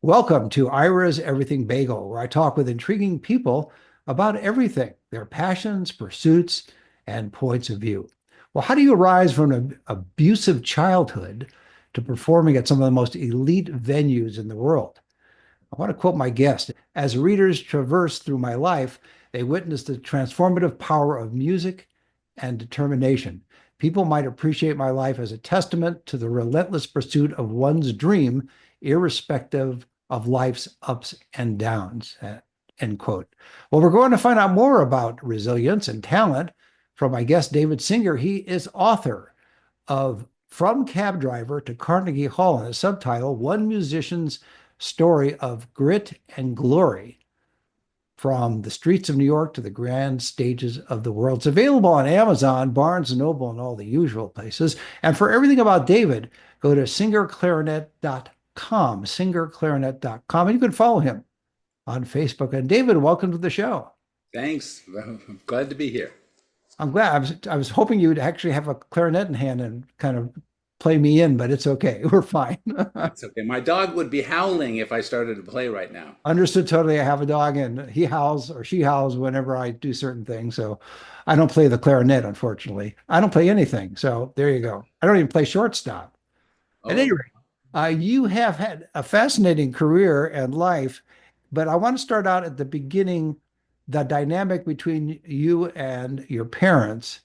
Welcome to Ira's Everything Bagel, where I talk with intriguing people about everything, their passions, pursuits, and points of view. Well, how do you rise from an abusive childhood to performing at some of the most elite venues in the world? I want to quote my guest. As readers traverse through my life, they witness the transformative power of music and determination. People might appreciate my life as a testament to the relentless pursuit of one's dream, irrespective of life's ups and downs. End quote. Well, we're going to find out more about resilience and talent from my guest, David Singer. He is author of From Cab Driver to Carnegie Hall, and a subtitle, One Musician's Story of Grit and Glory from the Streets of New York to the Grand Stages of the World. It's available on Amazon, Barnes& Noble, and all the usual places. And for everything about David, go to singerclarinet.com, singerclarinet.com, and you can follow him on Facebook. And David, welcome to the show. Thanks. I'm glad to be here. I'm glad. I was hoping you'd actually have a clarinet in hand and kind of play me in, but it's okay. We're fine. That's okay. My dog would be howling if I started to play right now. Understood totally. I have a dog and he howls or she howls whenever I do certain things. So I don't play the clarinet, unfortunately. I don't play anything. So there you go. I don't even play shortstop. At any Oh, rate, you have had a fascinating career and life, but I want to start out at the beginning, the dynamic between you and your parents.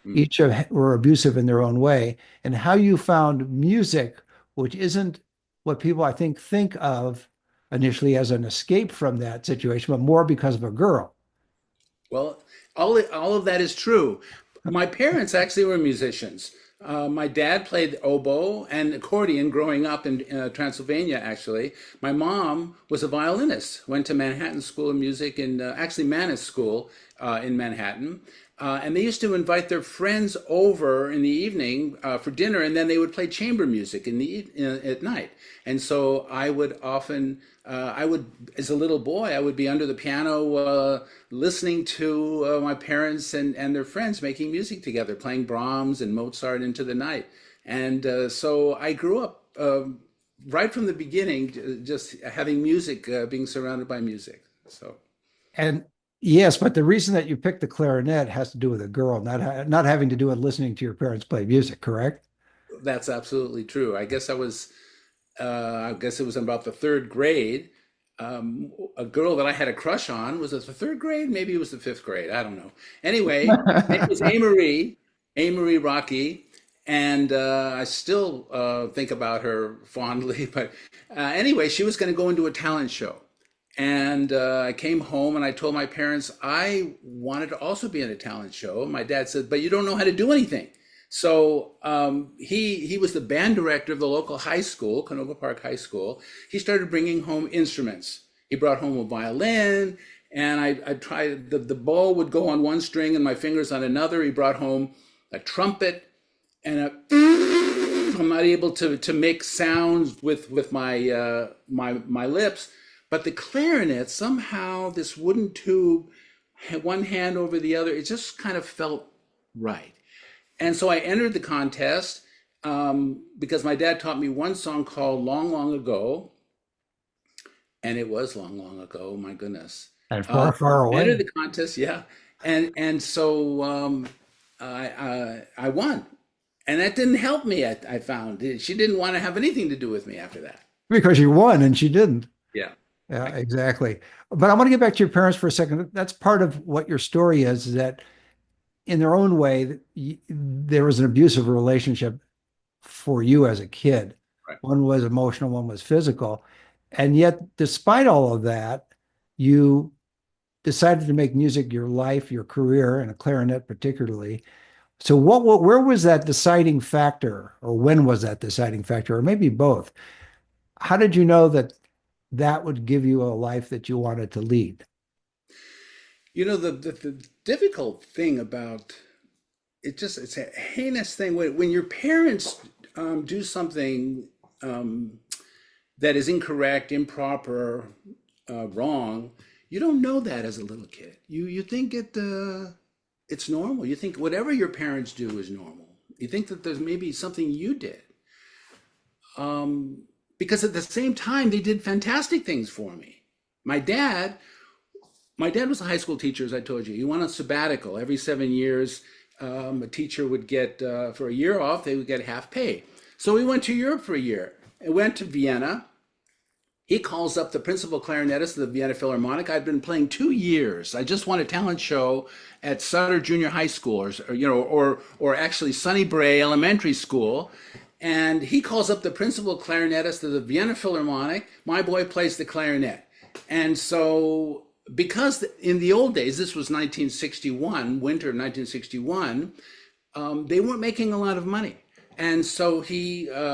mm. Each of were abusive in their own way, and how you found music, which isn't what people I think of initially as an escape from that situation, but more because of a girl. Well, all of that is true. My parents actually were musicians. My dad played oboe and accordion growing up in Transylvania, actually. My mom was a violinist, went to Manhattan School of Music and actually Mannes School in Manhattan. And they used to invite their friends over in the evening for dinner, and then they would play chamber music at night. And so I would often, as a little boy, I would be under the piano listening to my parents and their friends making music together, playing Brahms and Mozart into the night. And so I grew up right from the beginning, just having music, being surrounded by music. So. And yes, but the reason that you picked the clarinet has to do with a girl, not having to do with listening to your parents play music, correct? That's absolutely true. I guess it was about the third grade. A girl that I had a crush on, was it the third grade? Maybe it was the fifth grade. I don't know. Anyway, her name was A. Marie Rocky, and I still think about her fondly. But anyway, she was going to go into a talent show. And I came home and I told my parents I wanted to also be in a talent show. My dad said, "But you don't know how to do anything." So he was the band director of the local high school, Canoga Park High School. He started bringing home instruments. He brought home a violin, and I tried the bow would go on one string and my fingers on another. He brought home a trumpet and a. I'm not able to make sounds with my my lips, but the clarinet somehow this wooden tube, one hand over the other, it just kind of felt right. And so I entered the contest because my dad taught me one song called "Long Long Ago," and it was long, long ago. My goodness. And far, far Entered away. the contest, yeah, and so I won, and that didn't help me. I found she didn't want to have anything to do with me after that. Because you won and she didn't. Yeah. Yeah, exactly. But I want to get back to your parents for a second. That's part of what your story is that in their own way, there was an abusive relationship for you as a kid. Right. One was emotional, one was physical. And yet, despite all of that, you decided to make music your life, your career, and a clarinet particularly. So, where was that deciding factor, or when was that deciding factor, or maybe both? How did you know that that would give you a life that you wanted to lead? You know, the difficult thing about it's a heinous thing when your parents do something that is incorrect, improper, wrong. You don't know that as a little kid. You think it's normal. You think whatever your parents do is normal. You think that there's maybe something you did. because at the same time they did fantastic things for me. My dad, my dad was a high school teacher, as I told you. He went on sabbatical every 7 years. A teacher would get for a year off, they would get half pay. So we went to Europe for a year. I went to Vienna. He calls up the principal clarinetist of the Vienna Philharmonic. I'd been playing 2 years. I just won a talent show at Sutter Junior High School, or actually Sunny Bray Elementary School. And he calls up the principal clarinetist of the Vienna Philharmonic. My boy plays the clarinet. And so, because in the old days, this was 1961, winter of 1961, they weren't making a lot of money. And so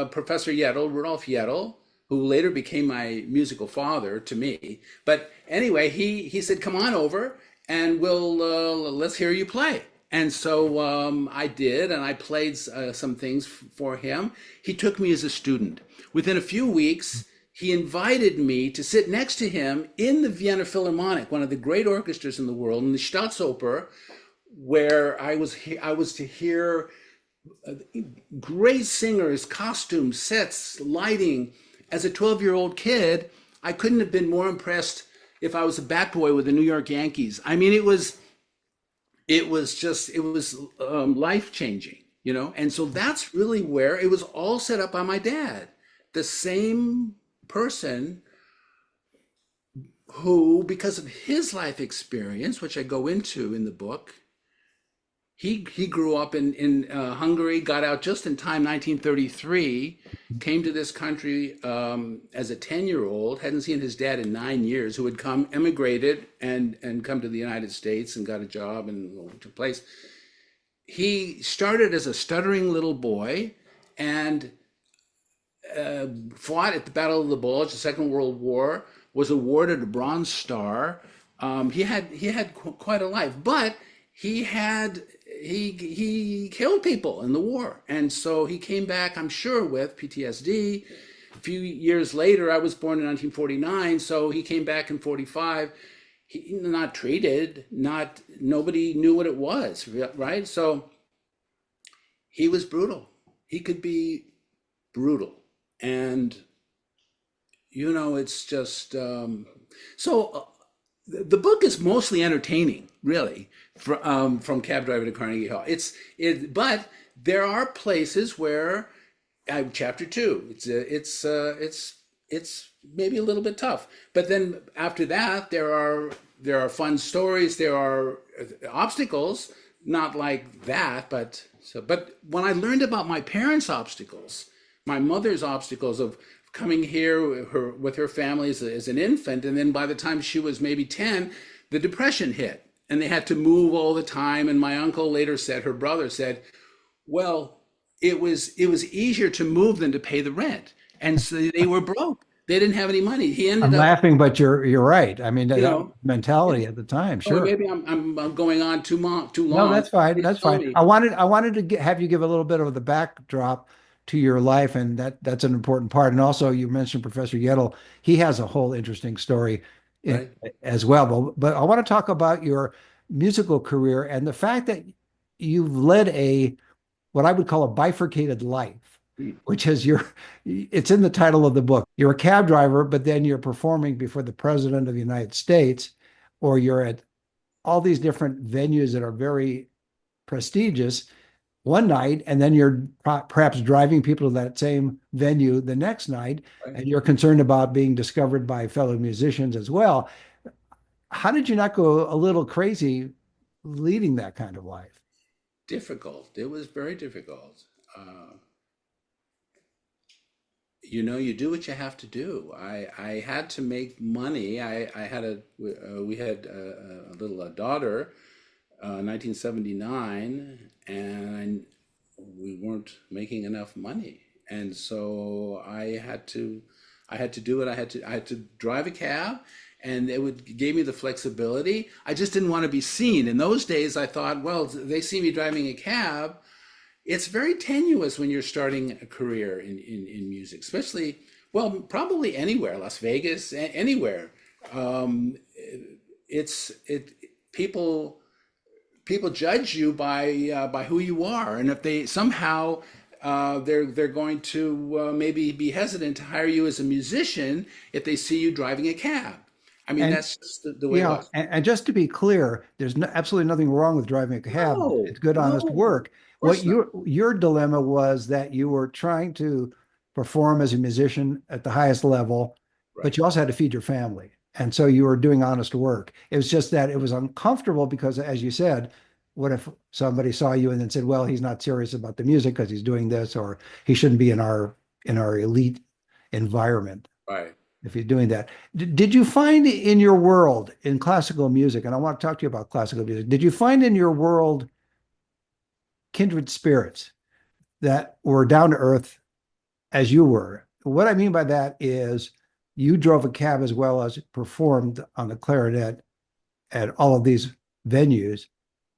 Professor Yettel, Rudolf Yettel, who later became my musical father to me. But anyway, he said, come on over and let's hear you play. And so I did, and I played some things for him. He took me as a student. Within a few weeks, he invited me to sit next to him in the Vienna Philharmonic, one of the great orchestras in the world, in the Staatsoper, where I was to hear great singers, costumes, sets, lighting. As a 12-year-old kid, I couldn't have been more impressed if I was a bat boy with the New York Yankees. I mean, it was life changing, you know? And so that's really where it was all set up by my dad, the same person who, because of his life experience, which I go into in the book, he grew up in Hungary, got out just in time, 1933, came to this country as a 10-year-old, hadn't seen his dad in 9 years, who had emigrated and come to the United States and got a job and went to a place. He started as a stuttering little boy and fought at the Battle of the Bulge, the Second World War, was awarded a Bronze Star. He had quite a life, but he killed people in the war. And so he came back, I'm sure, with PTSD. A few years later, I was born in 1949, so he came back in 45. He not treated, nobody knew what it was, right? So he was brutal. He could be brutal. And, you know, it's just, the book is mostly entertaining, really, from Cab Driver to Carnegie Hall. But there are places where, chapter 2, it's maybe a little bit tough. But then after that, there are fun stories, there are obstacles, not like that, but when I learned about my parents' obstacles, my mother's obstacles of coming here with her family as an infant, and then by the time she was maybe 10, the Depression hit, and they had to move all the time. And my uncle later said, her brother said, well, it was easier to move than to pay the rent, and so they were broke. They didn't have any money. He I'm ended up, laughing, but you're right. I mean, you that know, mentality at the time, oh, sure. maybe I'm going on too No, long. that's fine. Please That's tell fine. me. I wanted to have you give a little bit of the backdrop to your life, and that's an important part. And also, you mentioned Professor Yettel. He has a whole interesting story in, Right. as well. But I want to talk about your musical career and the fact that you've led what I would call a bifurcated life, Mm. which is it's in the title of the book. You're a cab driver, but then you're performing before the President of the United States, or you're at all these different venues that are very prestigious one night, and then you're perhaps driving people to that same venue the next night, Right. and you're concerned about being discovered by fellow musicians as well. How did you not go a little crazy leading that kind of life? Difficult. It was very difficult. You know, you do what you have to do. I had to make money. I had we had a little daughter, 1979, and we weren't making enough money, and so I had to do it. I had to drive a cab, and gave me the flexibility. I just didn't want to be seen. In those days, I thought, well, they see me driving a cab. It's very tenuous when you're starting a career in music, especially, well, probably anywhere, Las Vegas, anywhere. Um, people judge you by who you are, and if they somehow they're going to maybe be hesitant to hire you as a musician if they see you driving a cab. I mean, And that's just the way it yeah, was. and just to be clear, there's absolutely nothing wrong with driving a cab. No, It's good, no, honest work. of What course not. your dilemma was that you were trying to perform as a musician at the highest level, but Right, you also had to feed your family. And so you were doing honest work. It was just that it was uncomfortable because, as you said, what if somebody saw you and then said, "Well, he's not serious about the music because he's doing this, or he shouldn't be in our elite environment." right. If you're doing that. Did you find in your world in classical music, and I want to talk to you about classical music, did you find in your world kindred spirits that were down to earth as you were? What I mean by that is you drove a cab as well as performed on the clarinet at all of these venues.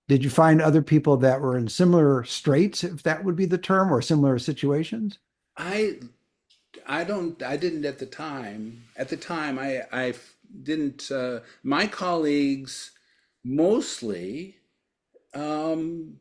Did you find other people that were in similar straits, if that would be the term, or similar situations? I I didn't at the time. At the time, I didn't. My colleagues mostly. Um,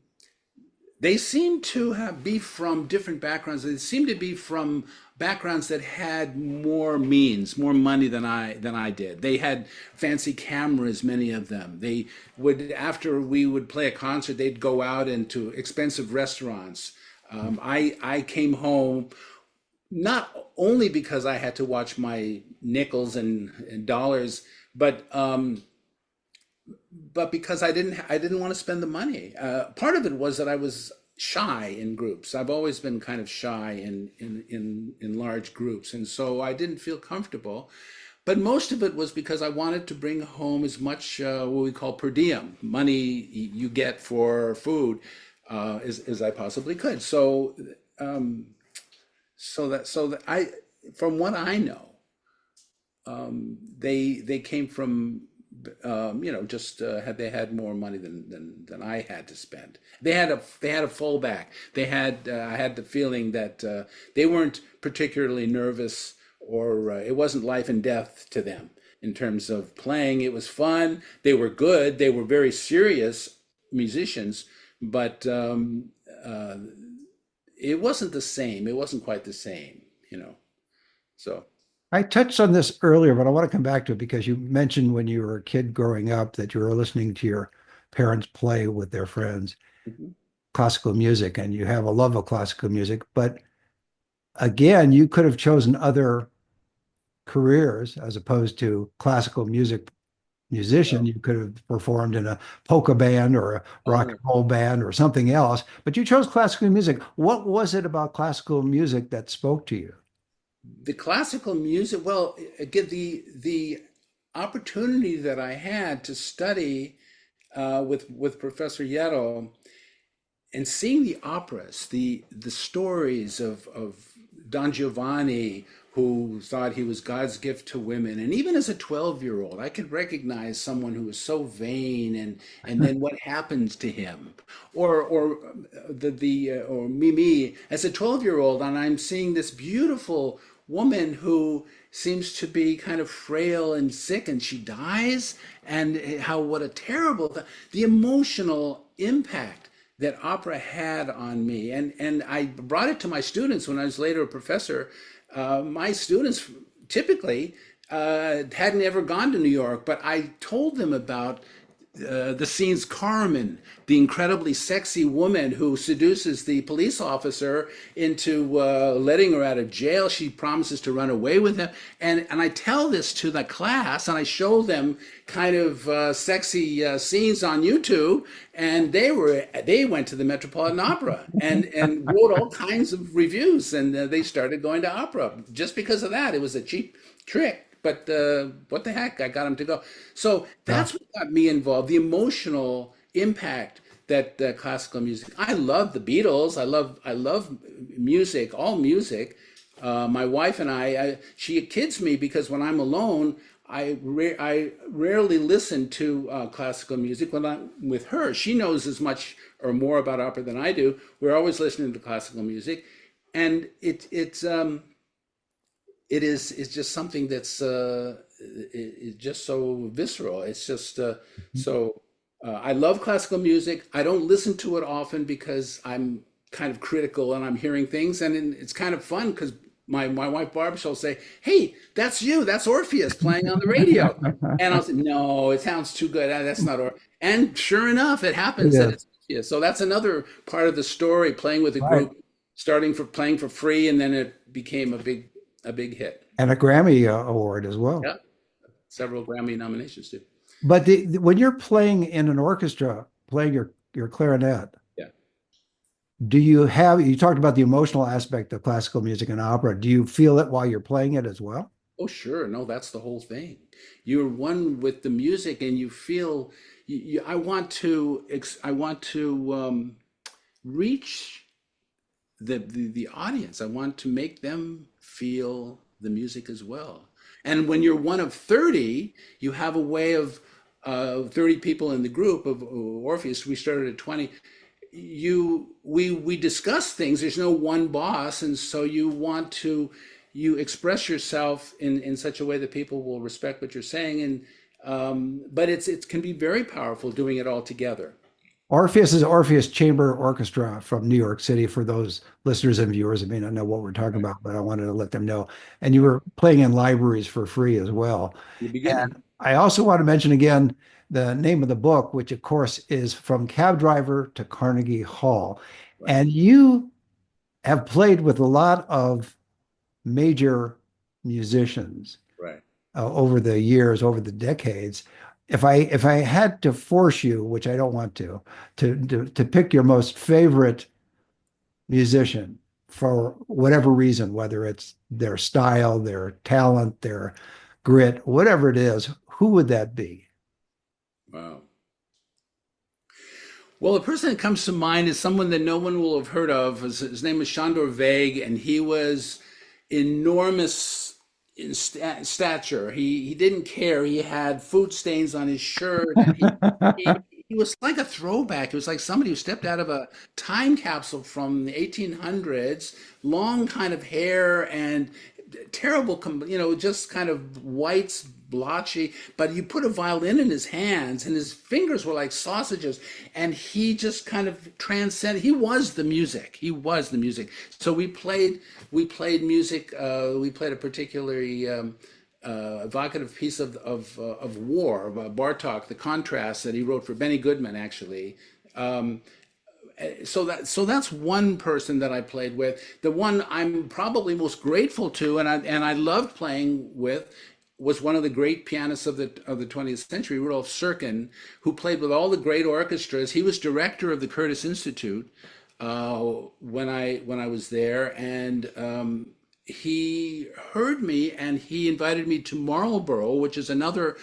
they seem to have be from different backgrounds. They seem to be from backgrounds that had more means, more money than I did. They had fancy cameras, many of them. They would, after we would play a concert, they'd go out into expensive restaurants. I came home not only because I had to watch my nickels and dollars, but because I didn't want to spend the money. Part of it was that I was shy in groups. I've always been kind of shy in large groups, and so I didn't feel comfortable. But most of it was because I wanted to bring home as much what we call per diem, money you get for food, as I possibly could. Um, so that I, from what I know, they came from just had they had more money than I had to spend. They had a fallback. They had I had the feeling that they weren't particularly nervous, or it wasn't life and death to them in terms of playing. It was fun. They were good. They were very serious musicians, but uh, it wasn't the same. It wasn't quite the same, you know. So. I touched on this earlier, but I want to come back to it because you mentioned when you were a kid growing up that you were listening to your parents play with their friends Mhm. classical music, and you have a love of classical music. But again, you could have chosen other careers as opposed to classical music musician. Oh, You could have performed in a polka band or a rock oh. and roll band or something else, but you chose classical music. What was it about classical music that spoke to you? The classical music, well, again, the opportunity that I had to study with Professor Yetto and seeing the operas, the stories of Don Giovanni, who thought he was God's gift to women, and even as a 12-year-old, I could recognize someone who was so vain, and then what happens to him, or Mimi as a 12-year-old, and I'm seeing this beautiful woman who seems to be kind of frail and sick, and she dies, and how what a terrible the emotional impact that opera had on me. And I brought it to my students when I was later a professor. My students typically hadn't ever gone to New York, but I told them about the scene's Carmen, the incredibly sexy woman who seduces the police officer into letting her out of jail. She promises to run away with him. And I tell this to the class and I show them kind of sexy scenes on YouTube. And they went to the Metropolitan Opera and wrote all kinds of reviews. And they started going to opera just because of that. It was a cheap trick. But what the heck? I got him to go. So Yeah. that's what got me involved. The emotional impact that classical music. I love the Beatles. I love music, all music. My wife and she kids me because when I'm alone, I rarely listen to classical music. When I'm with her, she knows as much or more about opera than I do. We're always listening to classical music, and it's just something that's it's just so visceral. It's just so I love classical music. I don't listen to it often because I'm kind of critical and I'm hearing things, and it's kind of fun because my wife Barbara she'll say, "Hey, that's you. That's Orpheus playing on the radio," and I'll say, "No, it sounds too good. That's not Orpheus." And sure enough, it It happens that is. it's Orpheus. So that's another part of the story. Playing with a Right. group, starting for playing for free, and then it became a big hit. And a Grammy award as well. Yeah, several Grammy nominations too. But when you're playing in an orchestra, playing your clarinet, Yeah. do you have, you talked about the emotional aspect of classical music and opera. Do you feel it while you're playing it as well? Oh, sure. No, that's the whole thing. You're one with the music, and you feel. I want to. I want to reach the audience. I want to make them feel the music as well. And when you're one of 30, you have a way of 30 people in the group of Orpheus. We started at 20. We discuss things. There's no one boss, and so you express yourself in such a way that people will respect what you're saying. And but it can be very powerful doing it all together. Orpheus is Orpheus Chamber Orchestra from New York City for those listeners and viewers that may not know what we're talking Right. about, but I wanted to let them know. And you were playing in libraries for free as well. In the beginning. And I also want to mention again the name of the book, which of course is From Cab Driver to Carnegie Hall. Right. And you have played with a lot of major musicians Right. over the years, over the decades. If I had to force you, which I don't want to pick your most favorite musician for whatever reason, whether it's their style, their talent, their grit, whatever it is, who would that be? Wow. Well, the person that comes to mind is someone that no one will have heard of. His name is Shandor Veg, and he was enormous in stature. He didn't care. He had food stains on his shirt, and he he was like a throwback. It was like somebody who stepped out of a time capsule from the 1800s. Long kind of hair and terrible, just kind of whites, blotchy. But you put a violin in his hands, and his fingers were like sausages, and he just kind of transcended. He was the music. He was the music. So we played music. We played a particularly evocative piece of war, Bartok, the contrast that he wrote for Benny Goodman, actually. So that's one person that I played with. The one I'm probably most grateful to, and I loved playing with, was one of the great pianists of the 20th century, Rudolf Serkin, who played with all the great orchestras. He was director of the Curtis Institute when I was there, and he heard me and he invited me to Marlborough, which is another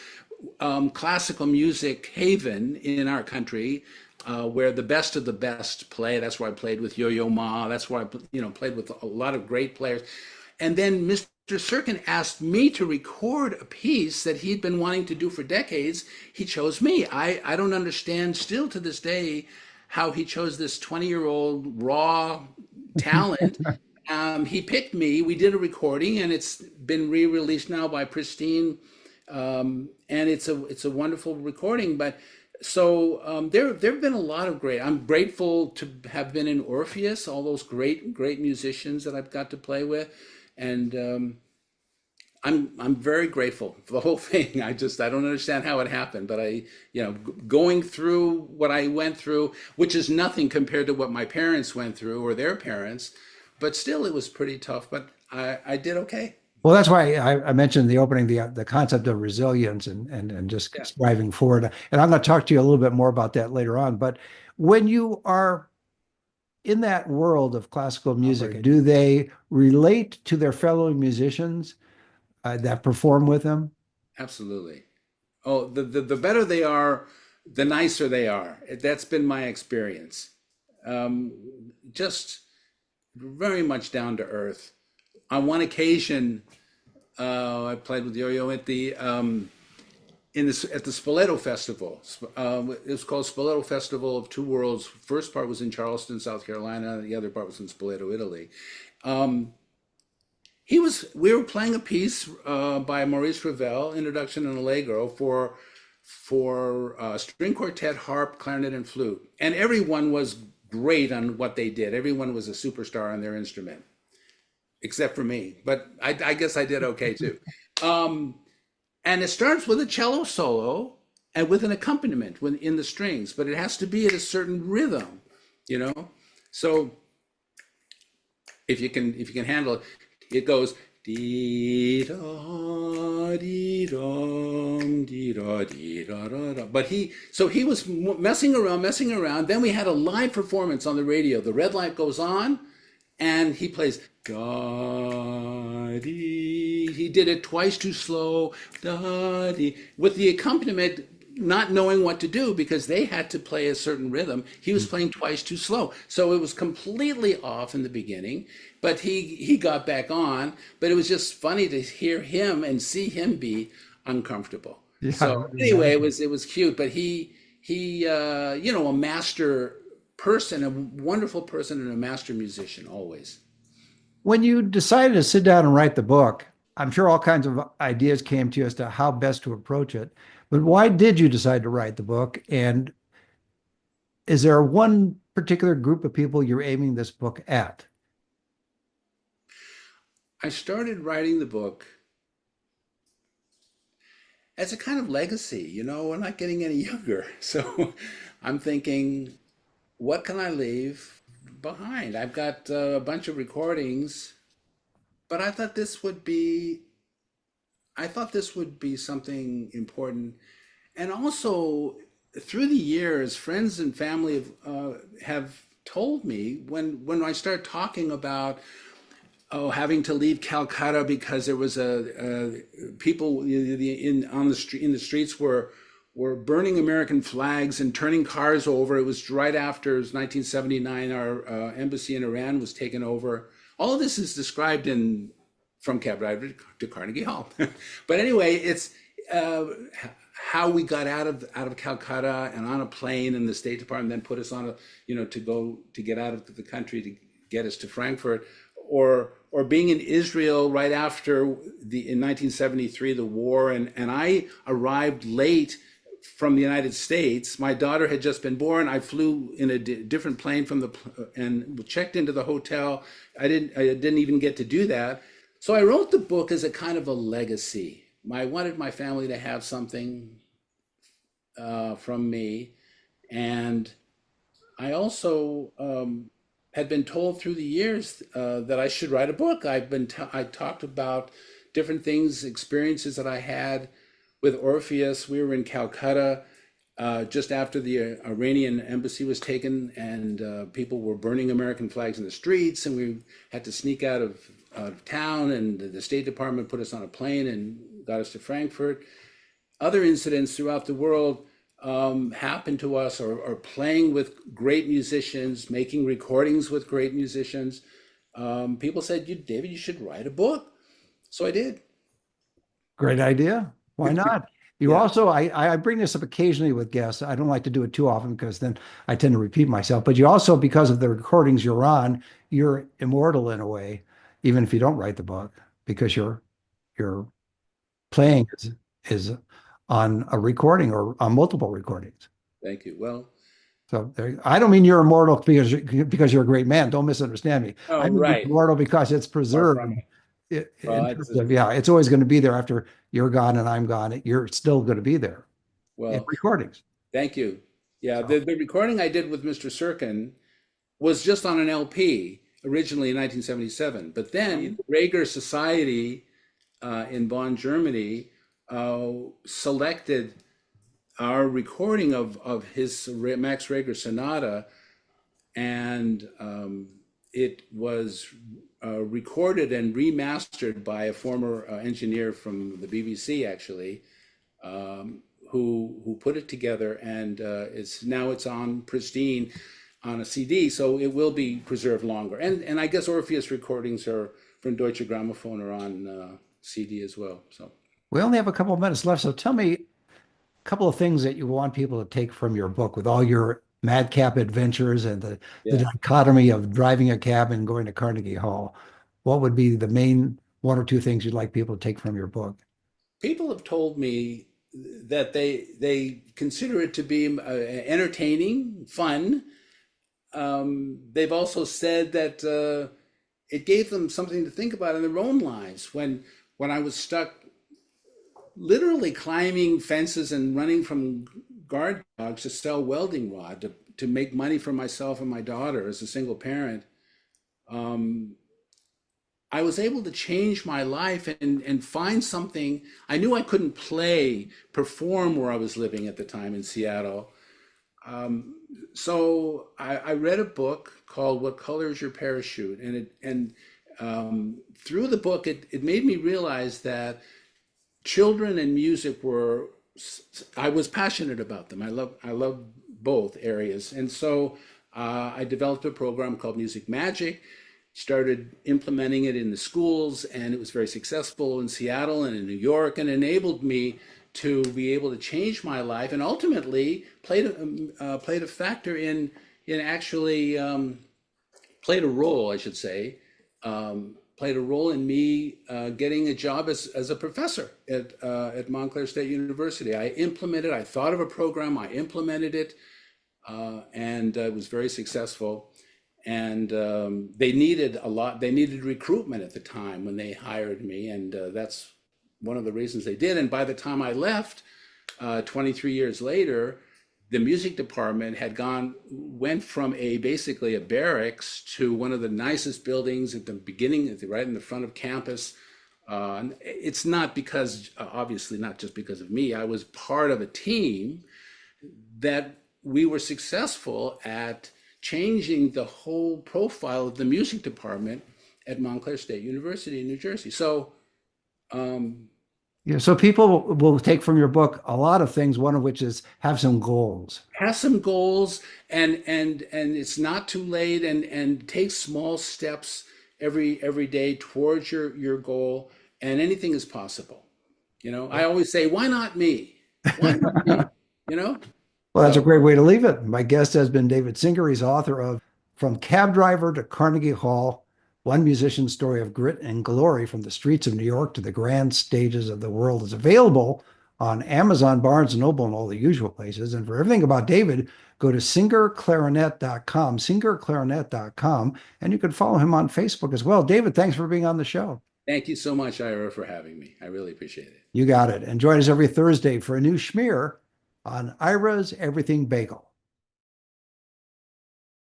classical music haven in our country, where the best of the best play. That's where I played with Yo-Yo Ma. That's where I played with a lot of great players. And then Mr. Serkin asked me to record a piece that he'd been wanting to do for decades. He chose me. I don't understand still to this day how he chose this 20-year-old raw talent. He picked me. We did a recording, and it's been re-released now by Pristine, and it's a wonderful recording. But there've been a lot of great. I'm grateful to have been in Orpheus, all those great musicians that I've got to play with, and I'm very grateful for the whole thing. I don't understand how it happened, but going through what I went through, which is nothing compared to what my parents went through or their parents, but still it was pretty tough. But I did okay. Well, that's why I mentioned in the opening the concept of resilience and just Yeah. striving forward. And I'm going to talk to you a little bit more about that later on. But when you are in that world of classical Oh, very music, good. do they relate to their fellow musicians that perform with them? Absolutely. Oh, the better they are, the nicer they are. That's been my experience. Just very much down to earth. On one occasion, I played with Yo-Yo at the at the Spoleto Festival. It was called Spoleto Festival of Two Worlds. First part was in Charleston, South Carolina, and the other part was in Spoleto, Italy. Um, we were playing a piece by Maurice Ravel, Introduction and Allegro, for string quartet, harp, clarinet, and flute, and everyone was great on what they did. Everyone was a superstar on their instrument, except for me. But I guess I did okay too. Um, and it starts with a cello solo and with an accompaniment in the strings, but it has to be at a certain rhythm, you know. So if you can handle it, it goes dee da dee dum dee da dee da da da. But he was messing around. Then we had a live performance on the radio. The red light goes on, and he plays da dee. He did it twice too slow, da dee, with the accompaniment not knowing what to do because they had to play a certain rhythm. He was playing twice too slow, so it was completely off in the beginning. But he got back on. But it was just funny to hear him and see him be uncomfortable. Yeah, I So would anyway, imagine. it was cute. But he a master person, a wonderful person, and a master musician always. When you decided to sit down and write the book, I'm sure all kinds of ideas came to you as to how best to approach it. But why did you decide to write the book? And is there one particular group of people you're aiming this book at? I started writing the book as a kind of legacy. We're not getting any younger. So I'm thinking, what can I leave behind? I've got a bunch of recordings, but I thought this would be something important. And also, through the years, friends and family have told me when I start talking about having to leave Calcutta because there was people in the streets were burning American flags and turning cars over. It was right after, it was 1979. Our embassy in Iran was taken over. All of this is described in From Cab Driver to Carnegie Hall. But anyway, it's uh, how we got out of Calcutta and on a plane, and the State Department then put us on to get out of the country to get us to Frankfurt, or being in Israel right after in 1973 the war, and I arrived late from the United States. My daughter had just been born. I flew in a different plane and checked into the hotel. I didn't even get to do that. So I wrote the book as a kind of a legacy. I wanted my family to have something from me, and I also had been told through the years that I should write a book. I talked about different things, experiences that I had with Orpheus. We were in Calcutta just after the Iranian embassy was taken, and people were burning American flags in the streets, and we had to sneak out of town, and the State Department put us on a plane and got us to Frankfurt. Other incidents throughout the world happen to us, or playing with great musicians, making recordings with great musicians. People said, David, you should write a book. So I did. Great idea. Why not? You Yeah. also, I bring this up occasionally with guests. I don't like to do it too often because then I tend to repeat myself. But you also, because of the recordings you're on, you're immortal in a way, even if you don't write the book, because your playing is on a recording or on multiple recordings. Thank you. Well, So I don't mean you're immortal because you're a great man. Don't misunderstand me. oh, I mean you're right. immortal because it's Far from preserved it. in Well, terms of, yeah, it's always going to be there after you're gone and I'm gone. You're still going to be there in well, recordings. thank you. Yeah, So the recording I did with Mr. Sirkin was just on an LP originally in 1977. But then the Rager Society in Bonn, Germany, selected our recording of his Max Reger Sonata, and it was recorded and remastered by a former engineer from the BBC, actually, who put it together, and it's on pristine on a CD, so it will be preserved longer. And I guess Orpheus recordings are from Deutsche Grammophon are on CD as well. So we only have a couple of minutes left. So tell me a couple of things that you want people to take from your book with all your madcap adventures and the yeah, dichotomy of driving a cab and going to Carnegie Hall. What would be the main one or two things you'd like people to take from your book? people have told me that they consider it to be entertaining, fun, they've also said that it gave them something to think about in their own lives. When I was stuck literally climbing fences and running from guard dogs to sell welding rod to make money for myself and my daughter as a single parent, um, I was able to change my life and find something. I knew I couldn't perform where I was living at the time in Seattle. Um, so I read a book called "What Color Is Your Parachute?" And through the book, it made me realize that children and music were, I was passionate about them. I love both areas. And so I developed a program called Music Magic, started implementing it in the schools, and it was very successful in Seattle and in New York, and enabled me to be able to change my life, and ultimately played a factor in actually played a role, I should say, played a role in me getting a job as a professor at Montclair State University. I thought of a program, I implemented it, and it was very successful. And they needed a lot, they needed recruitment at the time when they hired me, and that's one of the reasons they did. And by the time I left, 23 years later, the music department went from basically a barracks to one of the nicest buildings at the beginning, right in the front of campus. And it's not because, obviously not just because of me. I was part of a team that we were successful at changing the whole profile of the music department at Montclair State University in New Jersey. So Yeah, so people will take from your book a lot of things, one of which is have some goals. have some goals, and it's not too late, and take small steps every day towards your goal, and anything is possible. I always say, why not me? Why not me? You know? Well, that's a So great way to leave it. My guest has been David Singer. He's author of From Cab Driver to Carnegie Hall, One Musician's Story of Grit and Glory from the Streets of New York to the Grand Stages of the World is available on Amazon, Barnes& and Noble, and all the usual places. And for everything about David, go to singerclarinet.com, singerclarinet.com, and you can follow him on Facebook as well. David, thanks for being on the show. thank you so much, Ira, for having me. I really appreciate it. You got it. And join us every Thursday for a new schmear on Ira's Everything Bagel.